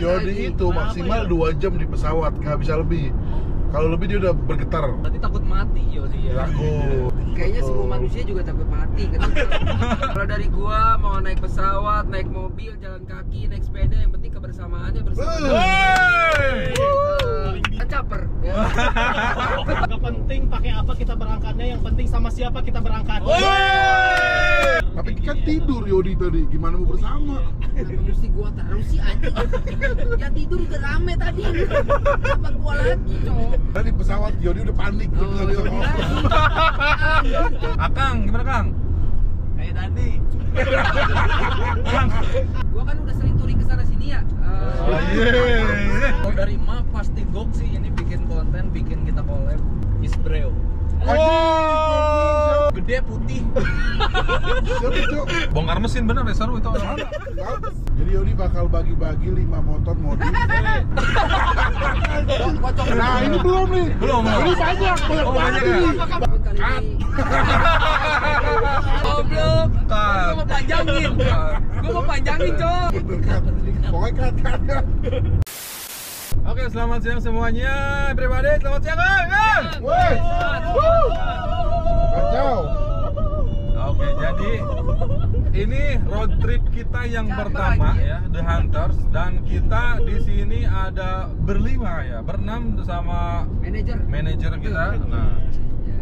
Yodi itu maksimal 2 jam di pesawat, nggak bisa lebih. Kalau lebih dia udah bergetar. Berarti takut mati Yodi ya. Takut. Kayaknya semua manusia juga takut mati kan. Kalau dari gua mau naik pesawat, naik mobil, jalan kaki, naik sepeda, yang penting kebersamaannya bersama. Kan caper. Gak penting pakai apa kita berangkatnya, yang penting sama siapa kita berangkat. Tapi kan tidur Yodi tadi, gimana mau bersama? Mesti gua taruh sih anjing. Ya tidur udah rame tadi. Apa gua lagi, cowok? Tadi pesawat Yodi udah panik. Oh, Yodi lagi. Akang, gimana Kang? Kayak tadi. Gua kan udah sering touring ke sana sini ya. Oh iya. Oh, dari map pasti gok sih ini bikin konten, bikin kita collab. Isbreo. Oh. Gede putih. Siapa Cok? Bongkar mesin bener ya, seru itu orang. Jadi Yodi bakal bagi-bagi 5 motor modif. Nah ini belum nih. Belum. Ini banyak banget ya? ini. Kali ini. Goblok. Gua mau panjangin. Gua mau panjangin, Cok. Pokoknya kat. Oke, selamat siang semuanya. Everybody, selamat siang, Kang. Woi. Kacau. Oke, jadi ini road trip kita yang pertama ya, The Hunters, dan kita di sini ada berlima ya, berenam sama manajer kita. Nah,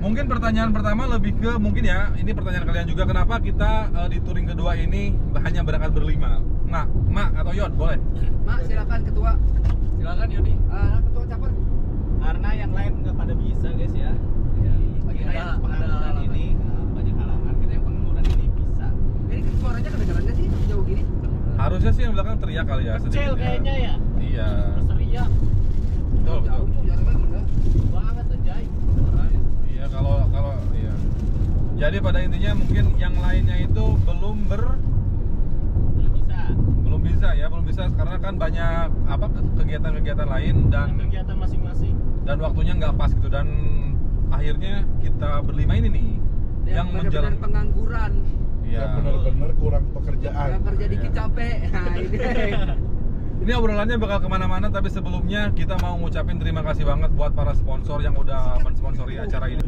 mungkin pertanyaan pertama lebih ke mungkin ya, ini pertanyaan kalian juga, kenapa kita di touring kedua ini hanya berangkat berlima? Mak atau Yod boleh? Mak, silakan ketua. Silakan Yodi. Ketua caper. Karena yang lain nggak pada bisa guys ya. Bagi Kita pengangguran ini banyak halangan, kita yang pengangguran ini bisa. Ini suaranya kedengeran nggak sih jauh gini? Harusnya sih yang belakang teriak kali ya. Kecil sedikit kayaknya ya. Iya. Teriak Betul. Jauh tuh jaraknya gila. banget anjay. Iya, kalau iya. Jadi pada intinya mungkin yang lainnya itu belum bisa karena kan banyak apa kegiatan-kegiatan lain dan Kegiatan masing-masing. waktunya nggak pas gitu, dan akhirnya kita berlima ini nih yang benar-benar pengangguran. Ya Iya. bener-bener kurang pekerjaan. Yang kerja dikit capek. Nah, ini. Ini obrolannya bakal kemana-mana, tapi sebelumnya kita mau ngucapin terima kasih banget buat para sponsor yang udah mensponsori acara ini.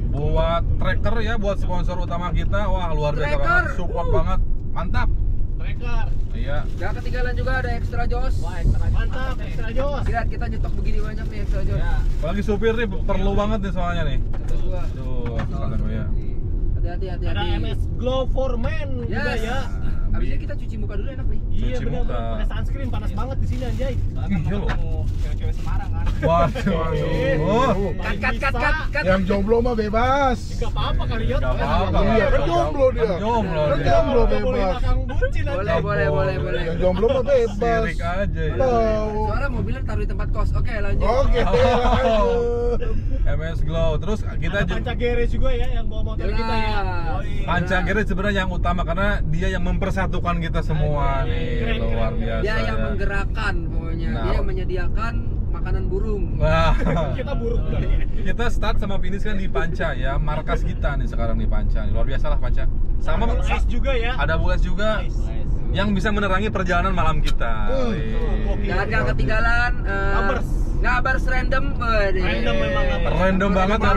Buat Tracker ya, buat sponsor utama kita, wah luar biasa banget, support banget, mantap. Tracker. Iya. Gak ketinggalan juga ada Extra Jos. Wah, mantap, extra jos. Lihat kita nyetok begini banyak nih Extra Jos. Ya. Apalagi supir nih perlu banget nih soalnya nih. Kata gua. Tuh, kata gue ya. Hati-hati. Ada MS Glow for Men juga Yes. ya. Abisnya kita cuci muka dulu enak nih. Iya Cuci bener, muka. pakai sunscreen panas banget di sini anjay. Iya loh. Cewek-cewek Semarang kan. Waduh. Cut. Yang jomblo mah bebas. Enggak apa-apa kali ya. Nggak apa-apa. Iya, kan jomblo dia. Kan jomblo Kan dia. jomblo Boleh bebas. akang bucin aja. Boleh. Yang jomblo mah bebas. Sirik aja ya. Tahu. Suara mobilnya taruh di tempat kos. Oke, lanjut. Oke, lanjut. MS Glow. Terus kita Ada Panca Garage juga ya yang bawa motor kita ya. Yoi. Panca Garage sebenarnya yang utama karena dia yang mempersatukan kita semua nih. Keren, Luar keren. biasa. Dia yang ya. menggerakkan pokoknya. Nah. Dia yang menyediakan makanan burung. Wah. Kita buruk kali ya. Kita start sama finish kan di Panca ya, markas kita nih sekarang di Panca. Luar biasa lah Panca. Sama Ice juga ya. ada Bules juga Nice. yang bisa menerangi perjalanan malam kita. Wih. Dan gak ketinggalan ngabers random. Random memang ngabers. Random banget ya.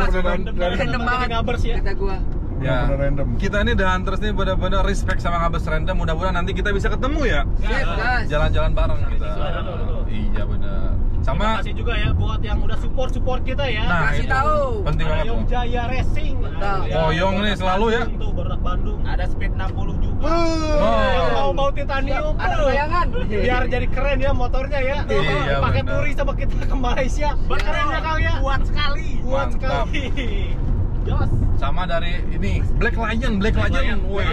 Random banget ngabers ya. kata gua. Ya, Bener-bener random. kita ini The Hunters nih benar-benar respect sama Ngabers Random. Mudah-mudahan nanti kita bisa ketemu ya. Sip, guys. Jalan-jalan bareng kita. Betul. Iya benar. Terima Sama kasih juga ya buat yang udah support kita ya. nah Kasih itu tahu. penting banget Ayong tuh. Jaya Racing. Betul. Koyong nih selalu ya. Tuh Barak Bandung. Ada speed 60 juga. Oh. Yang mau titanium Ada bro. bayangan. Biar jadi keren ya motornya ya. Iya, Pakai benar. touring sama kita ke Malaysia. Keren ya Kang ya. Kuat sekali. Kuat Mantap. sekali. Jos. Sama dari ini Black Lion. Wih.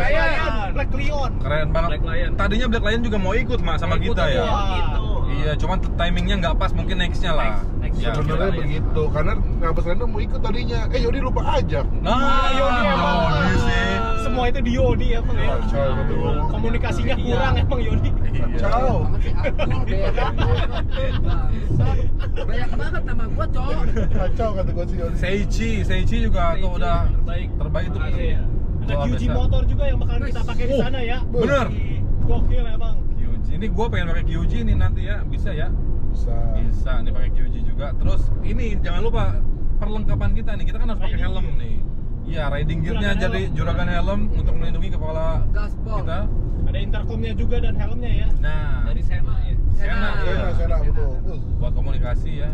Black Lion. Keren banget. Black Lion. Tadinya Black Lion juga mau ikut Mak sama kita ya. Gitu. Iya, cuman timingnya nggak pas, mungkin nextnya lah. Next. Ya, Sebenarnya kita- begitu, karena Ngabers Random mau ikut tadinya. Yodi lupa ajak. Nah, Yodi emang. Yodi sih. Semua itu di Yodi ya Bang ya. Kacau, betul. Komunikasinya kurang emang Yodi. Iya. Kacau. Banget sih Abdul berak. Bangsat. Banyak banget nama gua, cowok. Kacau kata gue sih Yodi. Seichi juga tuh udah terbaik tuh. Makasih ya. Ada Luar QG biasa. motor juga yang bakalan kita pakai di sana ya. Bener. Gokil emang. Kyujin Ini gue pengen pakai QG nih nanti ya, bisa ya? Bisa nih pakai QG juga. Terus ini jangan lupa perlengkapan kita nih, kita kan harus pakai helm nih. Iya, riding gear-nya jadi juragan helm untuk melindungi kepala Gaspol. kita. Ada intercomnya juga dan helmnya ya. Nah, Dari Sena ya. Sena, ya. Sena, betul. Buat komunikasi ya.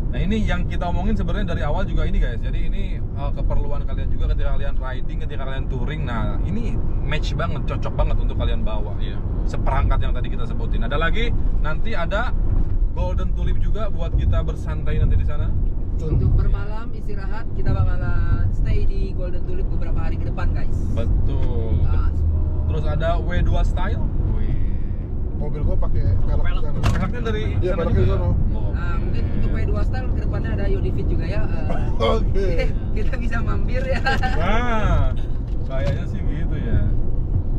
Nah ini yang kita omongin sebenarnya dari awal juga ini guys. Jadi ini keperluan kalian juga ketika kalian riding, ketika kalian touring. Nah ini match banget, cocok banget untuk kalian bawa ya. Seperangkat yang tadi kita sebutin. Ada lagi, nanti ada Golden Tulip juga buat kita bersantai nanti di sana. Untuk bermalam istirahat kita bakalan stay di Golden Tulip beberapa hari ke depan guys. Betul. Gaspol. Terus ada W2 Style. Mobil gua pakai velg di sana. Peleknya dari Iya, sana peleknya di juga. sana. Oh. Nah, mungkin untuk W2 Style ke depannya ada Yodifit juga ya. Oke. Kita bisa mampir ya. Nah, kayaknya sih gitu ya.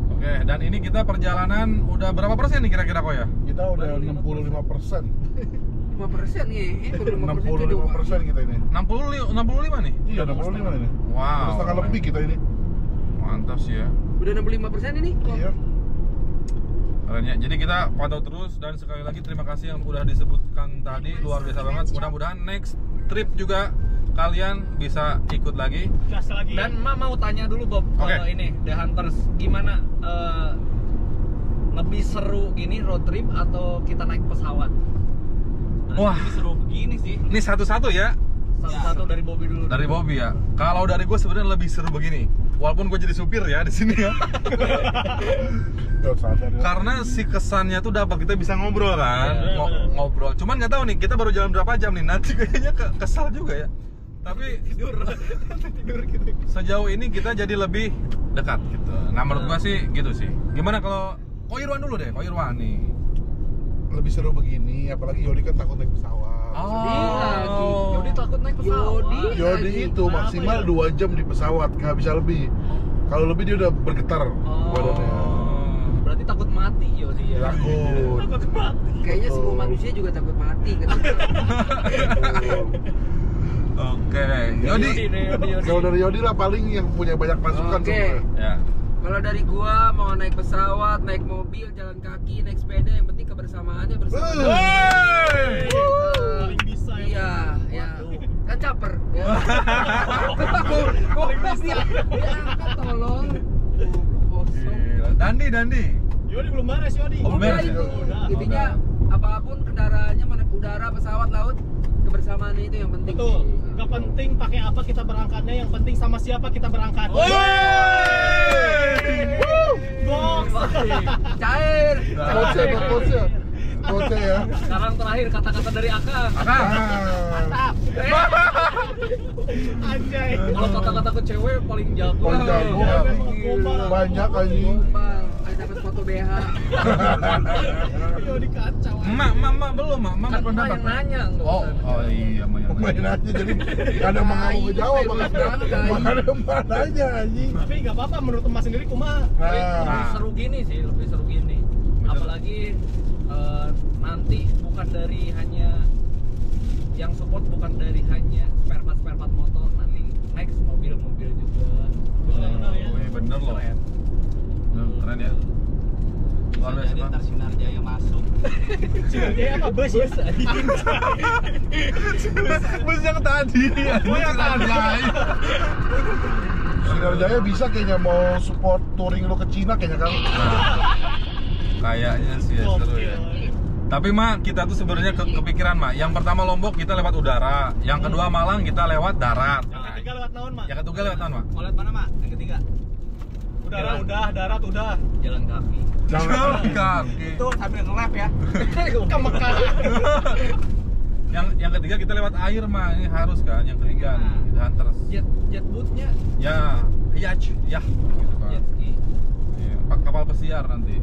Oke, dan ini kita perjalanan udah berapa persen nih kira-kira kok ya? Kita udah 65%. 5% nih, baru 65% kita ini. 65 nih? Iya, 65 ini. Wow. Terus setengah lebih kita ini. Mantap sih ya. Udah 65% ini kok. Iya. Keren ya. Jadi kita pantau terus dan sekali lagi terima kasih yang udah disebutkan tadi, luar biasa banget. Mudah-mudahan next trip juga kalian bisa ikut lagi. Gas lagi. Dan mau tanya dulu Bob, Oke. ini The Hunters gimana lebih seru gini road trip atau kita naik pesawat? Nah, Wah. lebih seru begini sih. Ini satu-satu ya Satu-satu dari Bobby dulu. dari Bobby ya. Kalau dari gue sebenarnya lebih seru begini. Walaupun gue jadi supir ya di sini ya. Udah sadar ya. Karena si kesannya tuh dapat, kita bisa ngobrol kan, Iya. ngobrol. Cuman nggak tahu nih, kita baru jalan berapa jam nih. Nanti kayaknya kesal juga ya. Tapi tidur gitu. sejauh ini kita jadi lebih dekat gitu. Nah menurut gua sih gitu sih. Gimana kalau Ko Irwan dulu deh, Ko Irwan nih. Lebih seru begini, apalagi Yodi kan takut naik pesawat. lagi. Yodi takut naik pesawat. Yodi lagi. itu maksimal 2 jam di pesawat, nggak bisa lebih. Kalau lebih dia udah bergetar badannya. Berarti takut mati Yodi ya. Takut. Takut mati. Kayaknya semua manusia juga takut mati kan. Oke, Yodi. Kalau dari Yodi lah paling yang punya banyak pasukan Oke. sebenarnya. Ya. Kalau dari gua mau naik pesawat, naik mobil, jalan kaki, naik sepeda, yang penting kebersamaannya bersama. Wey! Paling bisa ya. Iya, ya. Kan caper. Ya. Kok bisa diangkat tolong. Kosong. Gila. Dandi. Yodi belum beres Yodi. Oh, belum Udah beres ya? itu. Udah. Intinya apapun kendaraannya, mau naik udara, pesawat, laut, kebersamaannya itu yang penting. Betul. sih. Gak penting pakai apa kita berangkatnya, yang penting sama siapa kita berangkat. Box. Cair. Koce ya. Sekarang terakhir kata-kata dari Akang. Mantap. Anjay. Kalau kata-kata ke cewek paling jago. Paling jago. Banyak anjing. Gombal, ada dapat foto BH. Yodi kacau. Emak belum, Mak Kan belum emak dapat. yang nanya. nggak Oh usah. iya, Mak yang Main nanya. aja jadi kadang mengaku ngejawab makanya nanya anjing. Tapi nggak apa-apa menurut emas sendiri kumaha. Lebih Nah, seru gini sih, lebih seru gini. Apalagi nanti bukan dari hanya yang support, bukan dari hanya spare part motor, nanti next mobil-mobil juga. Benar ya. Wih, bener loh. Keren. Keren ya. Luar biasa Jadi Bang. ntar Sinar Jaya masuk. Dia apa bus ya? Bus yang tadi. Oh, yang tadi. Sinar Jaya bisa kayaknya mau support touring lu ke Cina kayaknya kan. Kayaknya sih ya seru ya. Tapi Mak, kita tuh sebenarnya kepikiran Mak. Yang pertama Lombok kita lewat udara, yang kedua Malang kita lewat darat. Yang ketiga lewat naon, Mak? Yang ketiga lewat mana Mak? Mau lihat mana, Mak? Yang ketiga. Udara udah, darat udah. Jalan kaki. Jalan kaki. Itu sambil nge-lap ya. Ke Mekah. Yang ketiga kita lewat air Mak. Ini harus kan? Yang ketiga nih, The Hunters. Jet bootnya Ya, gitu kan. jet ski. Iya, kapal pesiar nanti.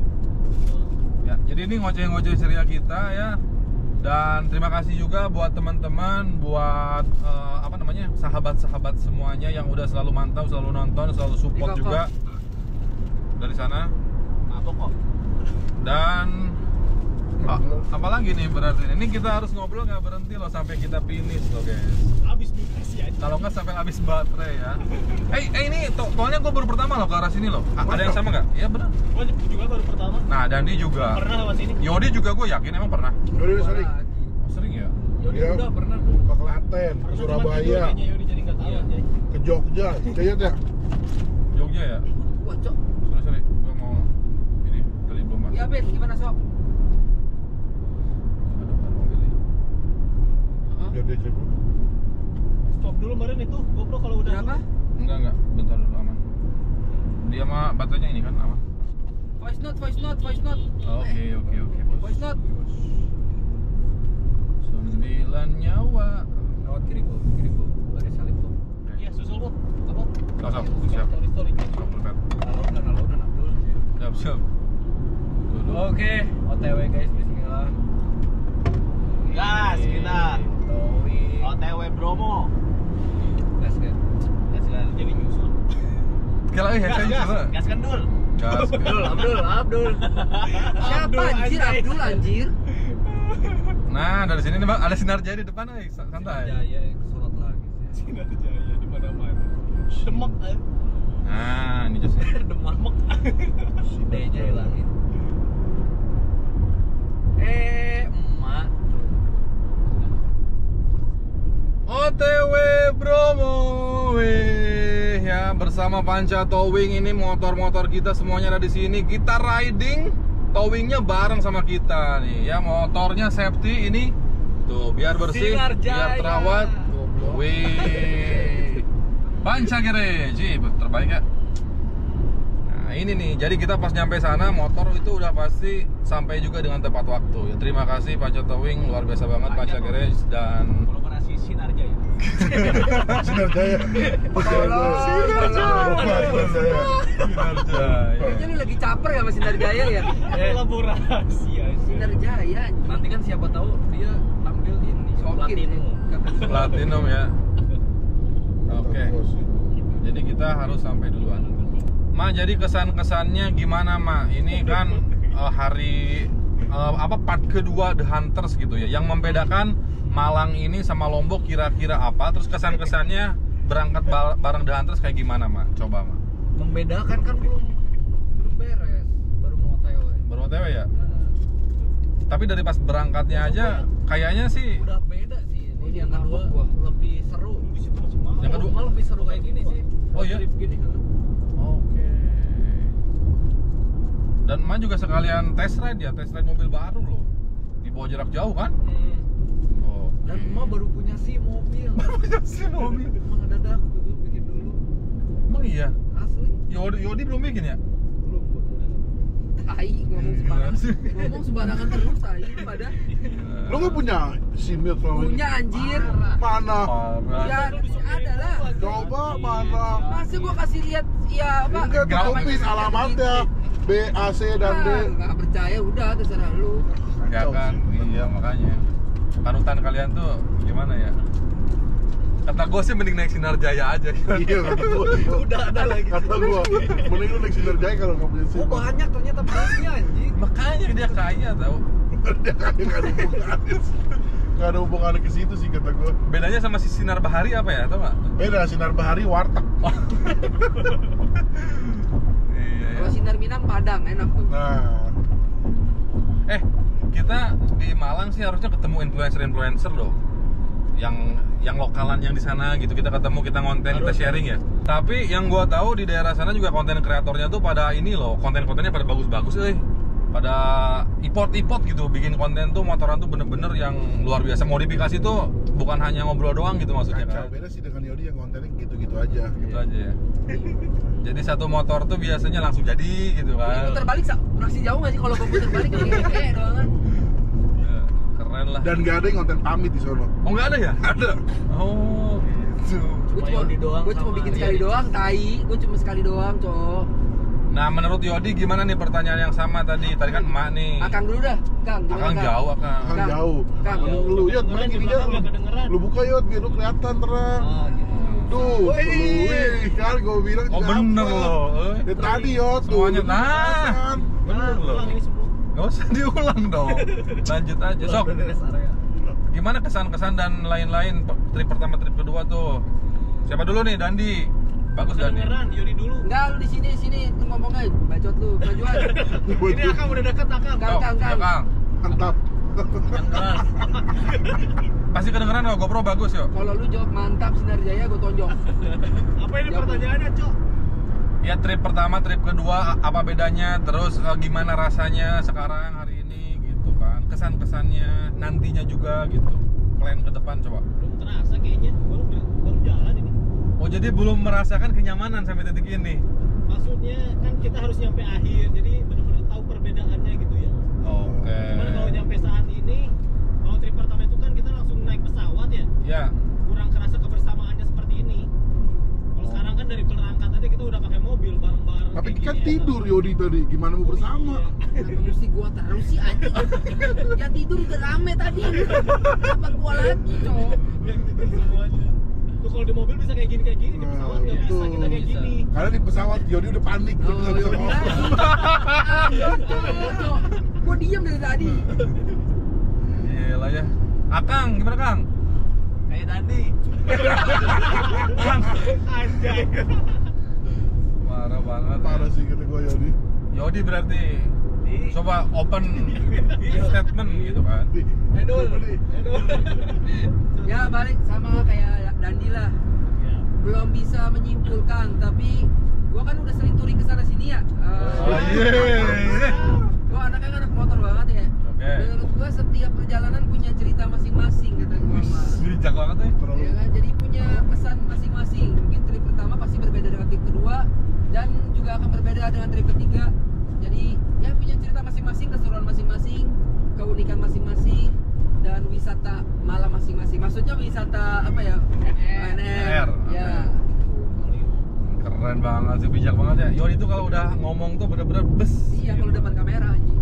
Ya, jadi ini ngoceh-ngoceh ceria kita ya. Dan terima kasih juga buat teman-teman, buat sahabat-sahabat semuanya yang udah selalu mantau, selalu nonton, selalu support Di juga dari sana. Mabok kok. Dan apalagi nih berarti ini kita harus ngobrol nggak berhenti loh sampai kita finish loh guys. Abis durasi aja. Kalau nggak sampai habis baterai ya. Ini tolnya gue baru pertama loh ke arah sini loh. Ada yang sama nggak? Iya benar. Gua juga baru pertama. Nah, Dandi juga. Pernah lewat sini. Yodi juga gue yakin emang pernah. Yodi sering Oh, sering ya? Yodi Iya. udah pernah tuh. ke Klaten, ke Surabaya, Yodi jadi nggak tahu Iya. aja. ke Jogja. Kayaknya ya. Jogja ya? Wah, Cok. Sorry, gue mau ini tadi belum masuk. Iya, Ben, gimana, Sob? Aduh, ada mobil ini. Biar dia cek dulu. Stop dulu kemarin itu. GoPro kalau udah. Berapa? Enggak, bentar dulu aman. Dia mah baterainya ini kan aman. Voice note, voice note, voice note. Oke, bos. Voice note. 9 nyawa. Lewat kiri bu, baris salib bu. Iya, susul bu. Apa? Siap. Story. Sok lepet. Alon Abdul. Siap. Dulu. Oke, OTW guys, bismillah. Gas kita. Towing. OTW Bromo. Gas kan. Gas kan jadi nyusul. Kira ya saya coba. Gas kendul. Gas. Abdul. Siapa anjir? Abdul anjir. Nah, dari sini nih, Bang, ada sinar jaya di depan, santai. Jaya kesorot lagi sih. Sinar Jaya di mana-mana. Demak. Nah, ini jasnya. Demak. D-nya hilangin. Emak. OTW Bromo, weh, ya bersama Panca Towing ini motor-motor kita semuanya ada di sini. Kita riding, towingnya bareng sama kita nih. Ya motornya safety ini, tuh biar bersih, Sinar Jaya. biar terawat. Wih, Panca Garage, terbaik ya. Nah ini nih, jadi kita pas nyampe sana motor itu udah pasti sampai juga dengan tepat waktu. Ya, terima kasih Panca Towing, luar biasa banget Panca Garage dan Kolaborasi Sinar Jaya. Sinar Jaya. Sinar Jaya. Sinar Jaya. Kayaknya lu lagi caper ya sama Sinar Jaya ya? Kolaborasi ya. Sinar Jaya anjir. Nanti kan siapa tahu dia tampil ini platinum. Platinum ya. Oke. Jadi kita harus sampai duluan. Ma, jadi kesan-kesannya gimana, Ma? Ini kan hari part kedua The Hunters gitu ya. Yang membedakan Malang ini sama Lombok kira-kira apa? Terus kesan-kesannya berangkat bareng The Hunters kayak gimana, Ma? Coba, Ma. Membedakan kan belum beres, baru mau OTW. Baru OTW ya? Tapi dari pas berangkatnya aja kayaknya sih Udah beda sih. Oh, Ini dia yang kedua ngambek gua. lebih seru. Yang kedua? malah lebih seru kayak gini sih. Oh, iya? Trip gini. Oke. Dan Ma juga sekalian test ride mobil baru loh. Dibawa jarak jauh kan? Oh. Dan emak baru punya sih mobil. Si mobil. Emang dadak dulu bikin dulu. Emang iya? Asli. Yodi belum bikin ya? Belum. Tai ngomong sembarangan. Ngomong sembarangan terus tai pada. Lu nggak punya simil selama ini? Punya anjir. Mana? Parah. Ya ada lah. Coba mana? Masa gua kasih lihat ya apa? Enggak Nggak tutupin alamatnya. B, A, C, dan D. Enggak percaya udah terserah lu. Enggak kan? Iya makanya. Panutan kalian tuh gimana ya? Kata gue sih mending naik Sinar Jaya aja. Iya, kata gua. Udah ada lagi. Kata gua, mending lu naik Sinar Jaya kalau nggak punya Oh simil. banyak ternyata plusnya anjing. Makanya dia kaya tau. Dia kayak nggak ada hubungannya. Nggak ada hubungannya ke situ sih kata gua. Bedanya sama si Sinar Bahari apa ya? Tau gak? Beda, Sinar Bahari warteg. Iya, Kalau Sinar Minang Padang enak tuh. Nah, kita di Malang sih harusnya ketemu influencer loh. Yang lokalan yang di sana gitu, kita ketemu, kita ngonten, kita sharing ya. Tapi yang gua tahu di daerah sana juga konten kreatornya tuh pada ini loh, konten-kontennya pada bagus-bagus pada ipot gitu, bikin konten tuh motoran tuh bener-bener yang luar biasa. Modifikasi tuh bukan hanya ngobrol doang gitu maksudnya kacau. kan. Beda sih dengan Yodi yang kontennya gitu-gitu aja. Gitu aja ya. Jadi satu motor tuh biasanya langsung jadi gitu kan. Putar balik masih jauh nggak sih kalau gua putar balik kayak doang kan? Ya, keren lah. Dan nggak ada yang konten pamit di sono. Oh nggak ada ya? Ada. Oh gitu. Gua Cuma Yodi doang gua cuma sama bikin Yodi. sekali doang, tai. Gua cuma sekali doang, Cok. Nah menurut Yodi gimana nih pertanyaan yang sama tadi? Tadi kan emak nih. Akang dulu dah, Kang. Gimana, Akang jauh Akang. Kan Kang. jauh. Kang. Lu Yod, Kemarin mana di gini belakang lu. nggak kedengeran. Lu buka Yod, biar lu kelihatan terang. Ah, gitu. Tuh, wih, kan gue bilang Oh juga bener apa. loh. Ya, tadi Yod tuh. Semuanya lu kelihatan. bener loh. Ulang ini sebelum. Gak usah diulang dong. Lanjut aja. Sok. Udah beres area. Gimana kesan-kesan dan lain-lain trip pertama trip kedua tuh? Siapa dulu nih? Dandi. Bagus Dandi. Kedengeran, Yodi dulu. Enggak, lu di sini lu ngomongnya bacot lu, majuan. Ini Akang udah deket Akang. Kang, Kang, Ya, Kang. Kang. Mantap. Yang keras. Pasti kedengeran kalau GoPro bagus yuk. Kalau lu jawab mantap Sinar Jaya gue tonjok. Apa ini Jawab. pertanyaannya, Cok? Ya trip pertama, trip kedua apa bedanya? Terus gimana rasanya sekarang hari ini gitu kan? Kesan-kesannya nantinya juga gitu. Plan ke depan coba. Belum terasa kayaknya, baru jalan ini. Oh jadi belum merasakan kenyamanan sampai titik ini. Maksudnya kan kita harus nyampe akhir, jadi benar-benar tahu perbedaannya gitu ya. Oke. Cuman kalau nyampe saat ini, kalau trip pertama itu kan kita langsung naik pesawat ya, Ya. kurang kerasa kebersamaannya seperti ini. Kalau sekarang kan dari berangkat aja kita udah pakai mobil bareng-bareng. Tapi kayak kan gini, tidur Yodi tadi, gimana mau bersama? Kenapa mesti gua terus sih anjing? Yang tidur udah rame tadi. Apa gua lagi, Cok? Yang tidur semuanya. Tuh kalau di mobil bisa kayak gini di Nah, pesawat nggak itu. bisa kita kayak Bisa. gini. Karena di pesawat Yodi udah panik, Oh, nggak bisa Yodi ngomong. lagi. Cok, gua diam dari tadi. Gila ya. Akang, gimana Kang? Kayak tadi. Kang. Anjay. Parah banget. Parah sih kata gue Yodi. Yodi berarti coba open statement gitu kan. Edul. Ya balik sama kayak Dandi lah. Belum bisa menyimpulkan, tapi gua kan udah sering touring ke sana sini ya. Oh iya. Gua anaknya kan anak motor banget ya. Oke. Menurut gua setiap perjalanan punya cerita masing-masing kata gua. Bijak banget ya. Ya kan? Jadi punya pesan masing-masing. Mungkin trip pertama pasti berbeda dengan trip kedua dan juga akan berbeda dengan trip ketiga. Jadi ya punya cerita masing-masing, keseruan masing-masing, keunikan masing-masing dan wisata malam masing-masing. Maksudnya wisata apa ya? NR. Ya. Keren banget sih, bijak banget ya. Yodi itu kalau udah ngomong tuh bener-bener bes. Iya kalau depan kamera anjing.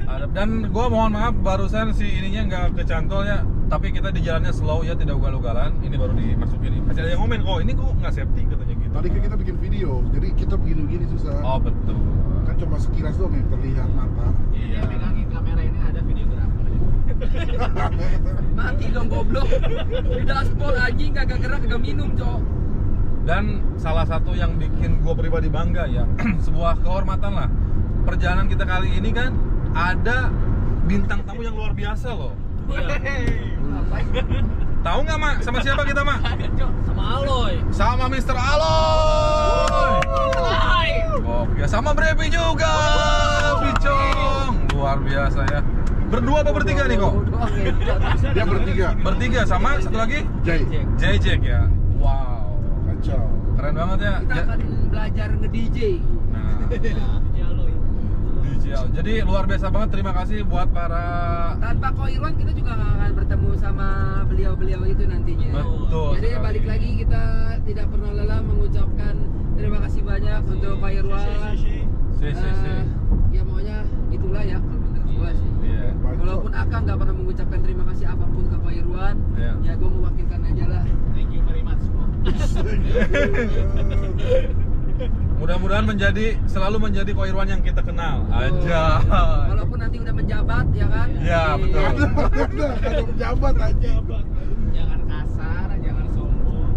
Ada. Dan gue mohon maaf barusan si ininya nggak kecantol ya. Tapi kita di jalannya slow ya, tidak ugal-ugalan. Ini baru dimasukin nih. Masih ada yang komen kok, ini kok nggak safety katanya gitu. Tadi kan kita bikin video, jadi kita begini-begini susah. Oh betul. Kan cuma sekilas doang yang terlihat mata. Iya. Yang megangin kamera ini ada videografer. Mati dong goblok. Di dashboard anjing kagak gerak kagak minum, Cok. Dan salah satu yang bikin gue pribadi bangga ya, sebuah kehormatan lah. Perjalanan kita kali ini kan ada bintang tamu yang luar biasa loh. Tahu nggak Mak? Sama siapa kita Mak? Sama Aloy. Sama Mr. Aloy. Oke, sama Brevi juga. Bicong. Luar biasa ya. Berdua apa bertiga nih kok? Dia bertiga. Bertiga sama satu lagi? Jay. Jack ya. Wow. Kacau. Keren banget ya. Kita akan belajar nge-DJ. Nah, Aloy. DJ. Jadi luar biasa banget. Terima kasih buat para. Tanpa Ko Irwan kita juga nggak akan bertemu sama beliau-beliau itu nantinya. Betul. Jadi sekali. balik lagi kita tidak pernah lelah mengucapkan terima kasih banyak untuk Ko Irwan. Si. Ya pokoknya gitulah ya kalau menurut gua sih. Iya. Walaupun Akang nggak pernah mengucapkan terima kasih apapun ke Ko Irwan, Iya. ya gua mewakilkan aja lah. Thank you very much. Mudah-mudahan selalu menjadi Ko Irwan yang kita kenal. Aja. Walaupun nanti udah menjabat ya kan. Iya, betul. Ada pejabat aja. Jangan kasar, jangan sombong.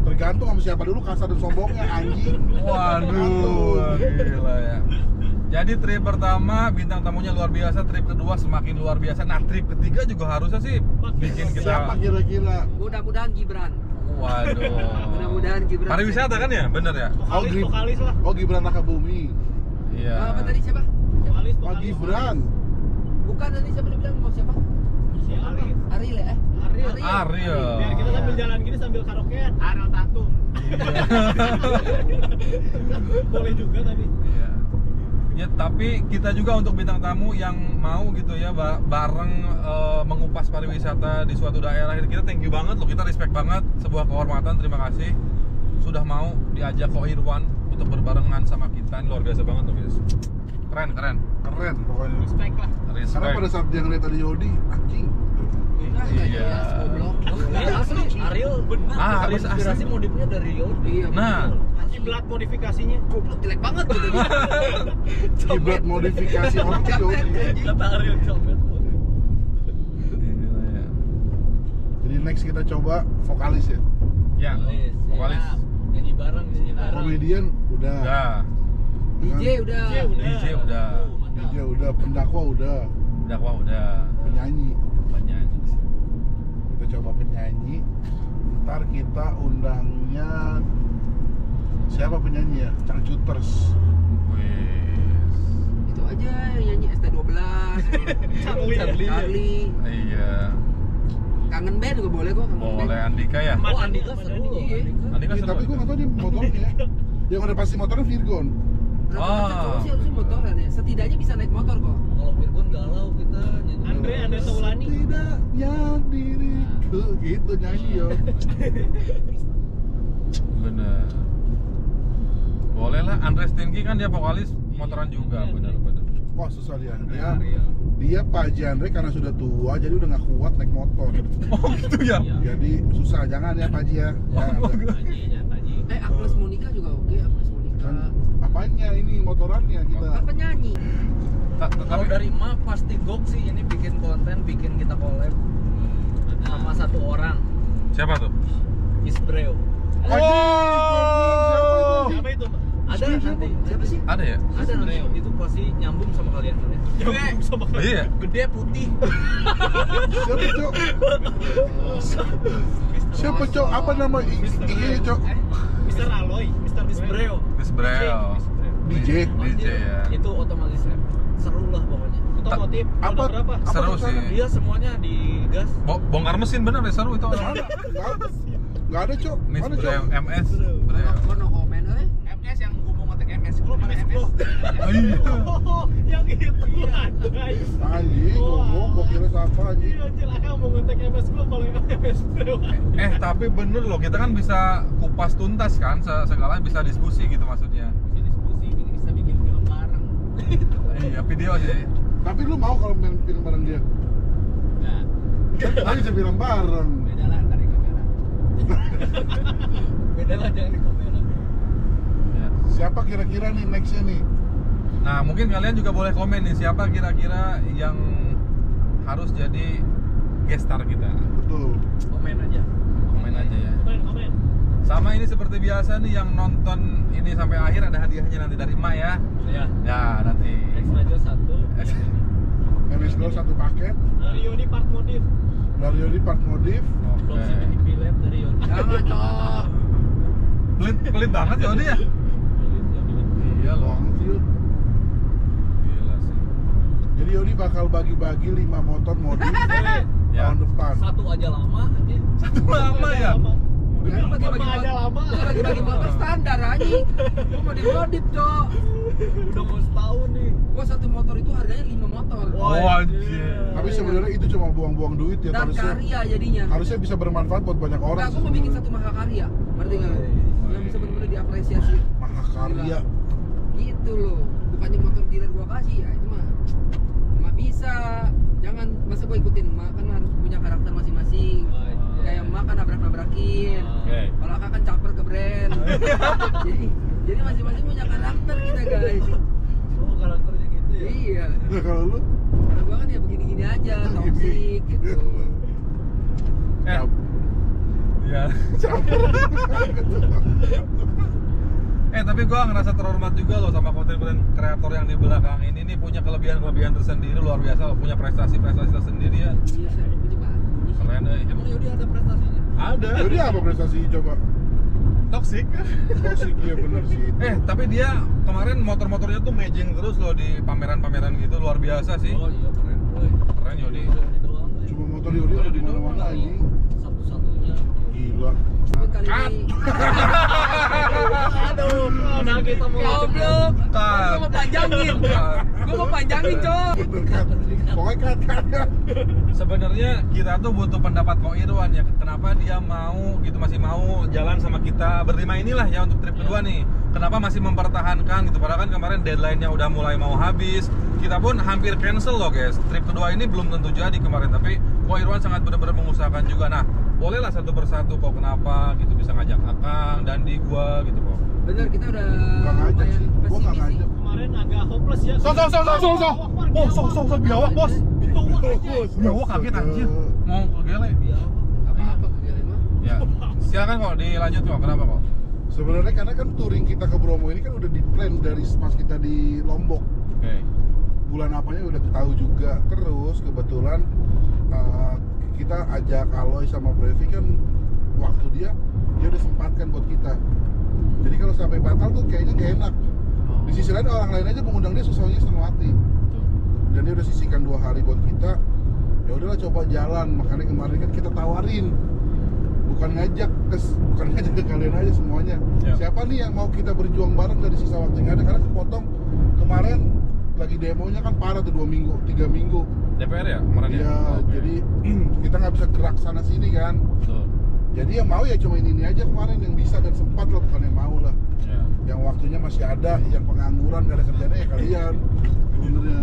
Tergantung sama siapa dulu kasar dan sombongnya anjing. Waduh, gila ya. Jadi trip pertama bintang tamunya luar biasa, trip kedua semakin luar biasa. Nah, trip ketiga juga harusnya sih bikin Siapa kita. kira-kira? Mudah-mudahan Gibran. Waduh. Mudah-mudahan Gibran. Pariwisata kan ya, bener ya? Vokalis lah. Oh Gibran Rakabumi. Iya. Apa tadi siapa? Vokalis, Oh Gibran. Bukan tadi siapa dibilang mau siapa? Si Alis. Ariel ya? Ariel. Biar kita sambil jalan gini sambil karaokean. Ariel Tatum. Boleh juga tapi. Iya. Ya, tapi kita juga untuk bintang tamu yang mau gitu ya bareng mengupas pariwisata di suatu daerah, kita thank you banget loh, kita respect banget, sebuah kehormatan, terima kasih sudah mau diajak Ko Irwan untuk berbarengan sama kita. Ini luar biasa banget loh guys. Keren. Keren pokoknya. Respect lah. Karena pada saat dia ngeliat tadi Yodi, anjing. Iya. Goblok. Asli, Ariel benar. Ariel Inspirasi asli. modifnya dari Yodi. Iya. Nah, Kiblat modifikasinya. Goblok jelek banget gitu. Kiblat modifikasi orang ke Yodi. Kata Ariel comet. gila ya. Jadi next kita coba vokalis ya. Ya, vokalis. Nyanyi bareng, nyanyi bareng. Komedian udah. Udah. DJ udah. DJ udah. DJ udah, pendakwa udah, Dakwah udah. penyanyi. Penyanyi. Kita coba penyanyi. Ntar kita undangnya siapa penyanyi ya? Cangcuters. Wes. Itu aja yang nyanyi ST12. Charlie. Iya. Kangen band juga boleh kok, kangen Boleh band. Andika ya? Oh, Andika seru. Iya. Andika seru. Tapi gue nggak tahu dia motornya. Yang udah pasti motornya Virgon. Rata-rata cowok sih harusnya motoran ya. Setidaknya bisa naik motor kok. Kalau Virgon galau kita nyanyi. Andre Taulani. Setidaknya diriku gitu nyanyi yo. Bener. Boleh lah, Andre Stinky kan dia vokalis motoran juga, bener-bener. Wah susah dia. Dia Pak Jandre karena sudah tua jadi udah nggak kuat naik motor. Oh gitu ya? Jadi susah, jangan ya Pak Ji ya. Jangan. Agnes Monica juga oke, Agnes Monica. Kan apanya ini motorannya kita. Kan penyanyi. Kalau dari emak pasti gok sih, ini bikin konten, bikin kita collab sama satu orang, Siapa tuh? Isbreo. Oh! Siapa itu? Ada nanti. Siapa sih? Ada ya? Ada nanti. Itu pasti nyambung sama kalian. Nyambung sama Oh, iya. Gede putih. Siapa Cok? Siapa Cok? Apa nama IG Cok? Mr. Aloy, Mr. Isbreo. Miss Breo. DJ. DJ ya. Itu otomatis rap. Seru lah pokoknya. Otomotif. Apa? Roda berapa? Seru Apa sih. Dia semuanya digas. Bongkar mesin bener ya, seru itu. Mana? Nggak ada Cok. Miss Mana Cok? Breo, MS Breo. Gua no comment eh. MS yang gua mau ngetek MS Group mana MS? Oh iya. Oh, yang itu. Guys. Anjing, gua kira siapa anjing. Iya, anjir, Akang mau ngetek MS Group malah MS Bro. Tapi bener loh, kita kan bisa kupas tuntas kan, segalanya bisa diskusi gitu maksudnya. Bisa diskusi, bisa bikin film bareng. Iya, video sih. Tapi lu mau kalau main film bareng dia? Nah, Kan bisa film bareng. beda lah dari kamera. Beda lah, jangan di komen. Ya. Siapa kira-kira nih nextnya nih? Nah, mungkin kalian juga boleh komen nih, siapa kira-kira yang harus jadi guest star kita. Betul. Komen aja. Komen aja ya. Komen. Sama ini seperti biasa nih, yang nonton ini sampai akhir ada hadiahnya nanti dari Emak ya. Ya. Ya, nanti. Extra Joe 1. MS Go satu paket. Dari Yodi Part Motif. Dari Yodi Part Modif. Dropship ini bilet dari Yodi. Jangan cok. Pelit banget ya dia. Iya loh. Banget sih, Yud. Gila sih. Jadi Yodi bakal bagi-bagi 5 motor modif Ya. tahun depan. Satu aja lama aja. Lama ya. Jangan bagi-bagi Lama aja, lama. Bagi-bagi motor standar anjing. Gua mau dimodif cok. Udah mau setahun nih. Gua satu motor itu harganya 5 motor. Oh, anjir. Tapi sebenarnya itu cuma buang-buang duit ya, Dan harusnya karya jadinya. harusnya bisa bermanfaat buat banyak orang. Nah, aku mau bikin satu mahakarya. Ngerti nggak? Yang bisa benar-benar diapresiasi. Mahakarya. Gitu loh. Bukannya motor dealer gua kasih, ya itu mah bisa. Jangan masa gua ikutin, mah kan harus punya karakter masing-masing. Kayak mah kan nabrak-nabrakin. Oke. Kalau kakak kan caper ke brand. jadi masing-masing punya karakter kita guys. Oh, karakternya gitu ya. Iya. Nah, kalau lu Kalau gua kan ya begini-gini aja, toxic gitu. Ya. Tapi gua ngerasa terhormat juga loh sama konten-konten kreator yang di belakang ini nih, punya kelebihan-kelebihan tersendiri, luar biasa, punya prestasi-prestasi tersendiri ya. Iya, saya punya bagus. Keren deh. Emang Yodi ada prestasinya? Ada. Yodi apa prestasi coba? Toxic. Toxic ya bener sih. Tapi dia kemarin motor-motornya tuh amazing terus loh di pameran-pameran gitu, luar biasa sih. Oh iya, keren. Keren Yodi. Yodi doang. Cuma motor Yodi ada di mana-mana anjing. Satu-satunya. Gila. Tapi kali ini Aduh, nah kita mau goblok. Cut. Gua mau panjangin. Gua mau panjangin, Cok. Pokoknya kan. Sebenarnya kita tuh butuh pendapat Ko Irwan ya, kenapa dia mau gitu, masih mau jalan sama kita berlima inilah ya untuk trip kedua nih. Kenapa masih mempertahankan gitu, padahal kan kemarin deadline-nya udah mulai mau habis. Kita pun hampir cancel loh guys. Trip kedua ini belum tentu jadi kemarin, tapi Ko Irwan sangat benar-benar mengusahakan juga. Nah, bolehlah satu persatu kok kenapa gitu bisa ngajak Akang dan di gua gitu kok. Bener, kita udah Gak ngajak sih. Gua gak pesimis sih. ngajak. kemarin agak hopeless ya. Oh, biawak bos. Biawak kaget anjir. Mau ke gele. Apa-apa kegele mah. Ya. Silakan kok dilanjut kok. Kenapa kok? Sebenarnya karena kan touring kita ke Bromo ini kan udah di plan dari pas kita di Lombok. Oke. Bulan apanya udah tahu juga. Terus kebetulan kita ajak Aloy sama Brevi kan waktu dia udah sempatkan buat kita. Jadi kalau sampai batal tuh kayaknya gak enak. Di sisi lain orang lain aja mengundang dia susahnya setengah hati. Dan dia udah sisihkan 2 hari buat kita. Ya udahlah coba jalan. Makanya kemarin kan kita tawarin. Bukan ngajak ke kalian aja semuanya. Ya. Siapa nih yang mau kita berjuang bareng dari sisa waktu yang ada? Karena kepotong kemarin lagi demonya kan parah tuh 2 minggu, 3 minggu. DPR ya kemarin ya? Iya, Oke. jadi kita nggak bisa gerak sana sini kan. Betul. Jadi yang mau ya cuma ini aja kemarin yang bisa dan sempat lah, bukan yang mau lah. Ya. Yang waktunya masih ada, yang pengangguran gak ada kerjanya ya kalian sebenarnya.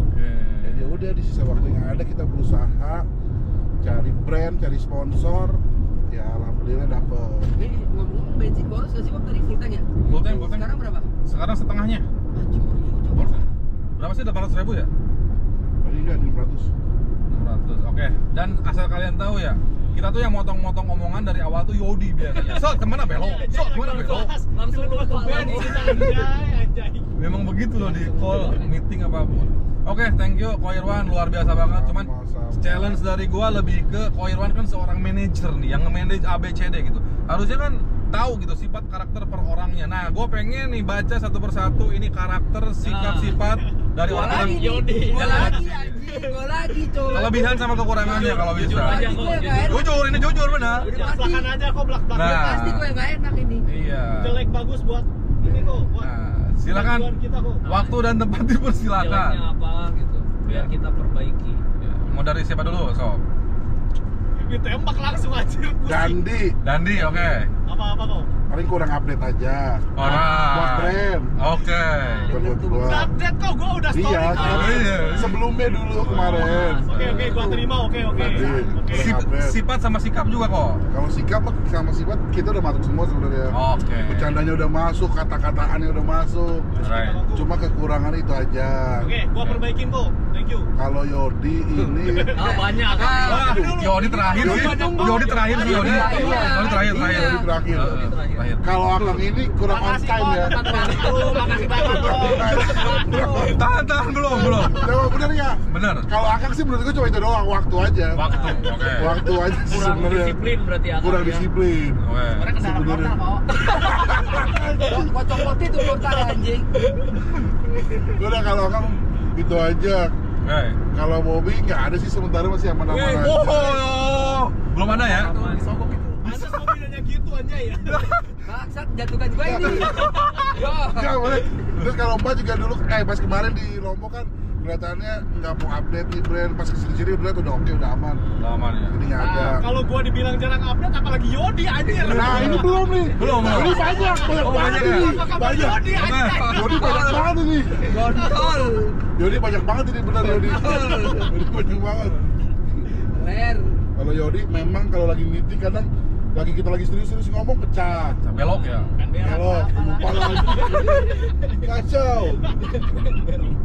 Oke. Jadi udah di sisa waktu yang ada kita berusaha cari brand, cari sponsor. Ya alhamdulillah dapet. Ini ngomong bensin boros gak sih Bob dari full tank ya? Full tank. Sekarang berapa? Sekarang setengahnya. Anjing boros juga. Boros ya? Berapa sih? 800.000 ya? Tadi enggak 600. 600. Oke. Dan asal kalian tahu ya, kita tuh yang motong-motong omongan dari awal tuh Yodi biasanya. So, kemana belok? So, kemana belok? Langsung lupa lagi. Anjay. Memang begitu loh di call, meeting apapun. Oke, thank you Ko Irwan, luar biasa banget. Cuman Sama-sama. challenge dari gua lebih ke Ko Irwan kan seorang manajer nih yang nge-manage ABCD gitu. Harusnya kan tahu gitu sifat karakter per orangnya. Nah, gua pengen nih baca satu persatu ini karakter, sikap-sifat dari Gua orang lagi nih. Yodi. Gua lagi anjing, gua lagi coy. kelebihan sama kekurangannya kalau bisa. Jujur aja Pasti kok. gua yang gak enak. Jujur, ini jujur benar. Udah pasti. Belakang aja kok, belak-belak. Nah. Pasti gua yang gak enak ini. Iya. Jelek bagus buat ini kok, buat Nah, silakan. kemajuan kita kok. Waktu dan tempat dipersilakan. Jeleknya apa gitu, biar Ya. kita perbaiki. Ya, mau dari siapa dulu, Sob? Ditembak langsung anjir. pusing. Dandi, oke. Apa kok? Paling kurang update aja. Buat brand. Oke. Bukan buat gua. Update kok, gua udah story Iya, kok. iya. sebelumnya dulu kemarin. Oke, gua terima, oke. Update. Oke. Update. Sifat sama sikap juga kok. Kalau sikap sama sifat kita udah masuk semua sebenarnya. Oke. Bercandanya udah masuk, kata-kataannya udah masuk. Right. Cuma kekurangan itu aja. Oke, gua perbaikin kok. Thank you. Kalau Yodi ini Ah, banyak kan. Wah, Yodi terakhir sih. Yodi terakhir sih Yodi. Iya, Yodi terakhir. Yodi terakhir. Terakhir. Kalau Akang ini kurang on Makasih time kok, ya. makasih banget kok. Tahan belum. Jawab bener ya? Bener. Kalau Akang sih menurut gue cuma itu doang, waktu aja. Waktu. Oke. Waktu aja sih Kurang sebenarnya. disiplin berarti ya. Kurang Kak, ya. disiplin. Oke. Sebenarnya. Gua copot itu portal anjing. Udah kalau Akang itu aja. Oke. Kalau Bobby nggak ada sih sementara masih aman-aman aja. Oh, belum ada ya? Pantes gua bilangnya gitu anjay ya. Bangsat jatuhkan gua ini. Yo. Nggak boleh. Terus kalau Mbak juga dulu, pas kemarin di Lombok kan kelihatannya nggak mau update nih brand, pas kesini udah oke, udah aman. Aman ya. Ini nggak ada. Kalau gua dibilang jarang update, apalagi Yodi anjir. Nah ini belum nih. Belum. Ini banyak Oh, banget banyak ya? ini. Apakah Banyak. Yodi anjir? Yodi banyak banget ini. Kontol. Yodi banyak banget ini benar Yodi. Yodi banyak banget. Rare. Kalau Yodi memang kalau lagi meeting kadang kita lagi serius ngomong pecah. Belok ya. Belok, lupa lagi. Kacau.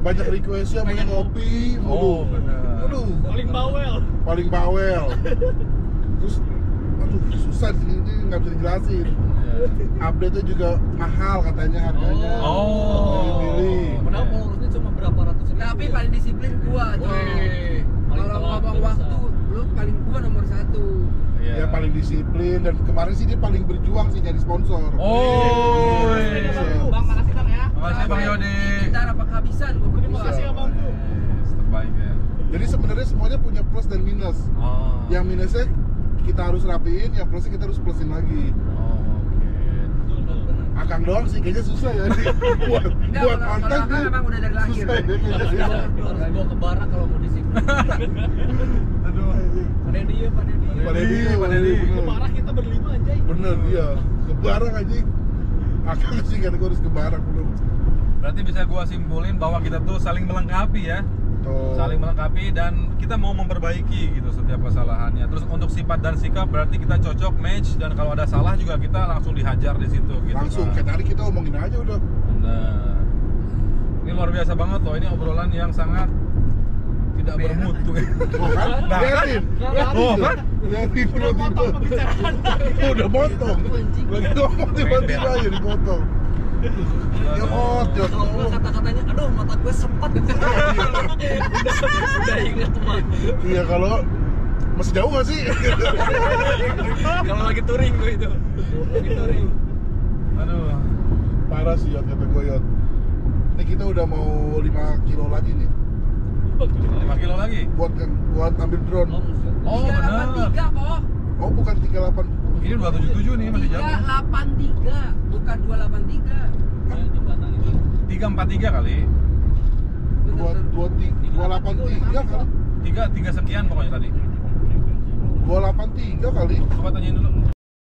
Banyak requestnya, banyak kopi. Oh, benar. Aduh, Paling bawel. paling bawel. Terus, aduh susah sih, ini nggak bisa dijelasin. Update-nya juga mahal katanya harganya. Oh. Pilih. Padahal pengurusnya cuma berapa ratus ribu. Tapi ya? paling disiplin gua, coy. Wih, paling Kalau telat ngomong bisa. waktu, lu paling gua nomor 1. Dia paling disiplin dan kemarin sih dia paling berjuang sih nyari sponsor. Oh. Bang, makasih Bang ya. Makasih Bang Yodi. Kita apa kehabisan gua Terima berdua. kasih Abangku. Terbaik ya. Jadi sebenarnya semuanya punya plus dan minus. Oh. Yang minusnya kita harus rapiin, yang plusnya kita harus plusin lagi. Oke. Akang doang sih kayaknya susah ya nih. buat Enggak, buat kalau konten Akang nih. memang udah dari lahir. Susah ya kayaknya. Harus bawa ke barak kalau mau disiplin. Aduh anjing. Pak Deddy ya, Pak Deddy. Pak Deddy, Pak Deddy. bener. Parah kita berlima anjay. Bener iya. Kebarang anjing. Akang sih kategori kebarang belum. Berarti bisa gua simpulin bahwa kita tuh saling melengkapi ya. Tuh. Saling melengkapi dan kita mau memperbaiki gitu setiap kesalahannya. Terus untuk sifat dan sikap berarti kita cocok match dan kalau ada salah juga kita langsung dihajar di situ gitu. Langsung kan. kayak tadi kita omongin aja udah. Bener. Ini luar biasa banget loh. Ini obrolan yang sangat tidak bermutu. Oh kan? Nah, Liatin. Oh, kan? Liatin Udah potong tiba-tiba. pembicaraan. Udah potong. Lagi ngomong tiba-tiba aja dipotong. Ya jod. Kalau nggak kata-katanya, aduh mata gue sepet. Udah inget mah. Iya kalau masih jauh gak sih? Kalau lagi touring gue itu. Lagi touring. Aduh. Parah sih Yot, kata gue Yot. Ini kita udah mau 5 kilo lagi nih 5 kilo lagi. buat ambil drone. Oh, benar. 383 kok. Oh bukan 38. Ini 277 nih masih jauh. 383 bukan 283. 343 kali. Bener, bener. 283 kali. 3 sekian pokoknya tadi. 283 kali. Coba tanyain dulu.